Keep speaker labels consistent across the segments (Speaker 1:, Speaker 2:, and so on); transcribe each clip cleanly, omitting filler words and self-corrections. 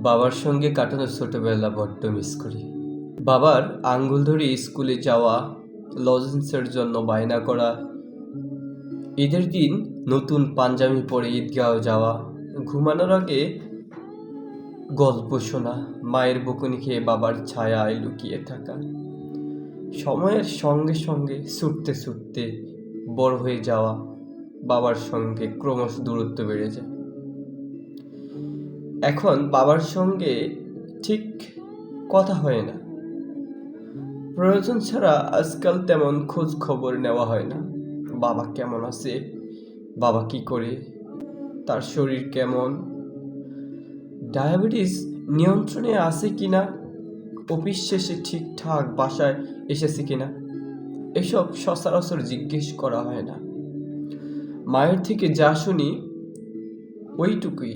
Speaker 1: বাবার সঙ্গে কাটানো ছোটবেলা বড্ড মিস করি। বাবার আঙ্গুল ধরে স্কুলে যাওয়া, লজেন্সের জন্য বায়না করা, ঈদের দিন নতুন পাঞ্জাবি পরে ঈদগাহ যাওয়া, ঘুমানোর আগে গল্প শোনা, মায়ের বকুনি খেয়ে বাবার ছায়ায় লুকিয়ে থাকা। সময়ের সঙ্গে সঙ্গে ছুটতে ছুটতে বড় হয়ে যাওয়া, বাবার সঙ্গে ক্রমশ দূরত্ব বেড়ে যায়। এখন বাবার সঙ্গে ঠিক কথা হয় না। প্রয়োজন ছাড়া আজকাল তেমন খোঁজ খবর নেওয়া হয় না। বাবা কেমন আছে, বাবা কি করে, তার শরীর কেমন, ডায়াবেটিস নিয়ন্ত্রণে আছে কিনা, অফিস শেষে ঠিকঠাক বাসায় এসেছে কিনা, এসব সচরাচর জিজ্ঞেস করা হয় না। মায়ের থেকে যা শুনি ওইটুকুই।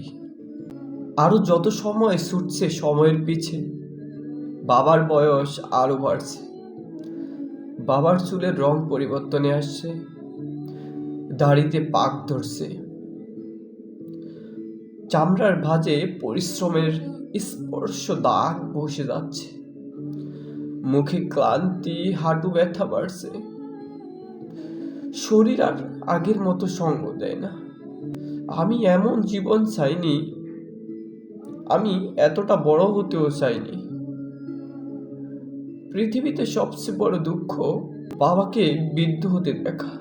Speaker 1: আরো যত সময় ছুটছে সময়ের পিছে, বাবার বয়স আরো বাড়ছে। বাবার চুলের রং পরিবর্তনে আসছে, দাড়িতে পাক ধরছে, চামড়ার ভাঁজে পরিশ্রমের স্পর্শ দাগ বসে যাচ্ছে, মুখে ক্লান্তি, হাঁটু ব্যথা বাড়ছে। শরীর আর আগের মতো সঙ্গ দেয় না। আমি এমন জীবন চাইনি, আমি এতটা বড় হতেও চাইনি। পৃথিবীতে সবচেয়ে বড় দুঃখ বাবাকে বৃদ্ধ হতে দেখা।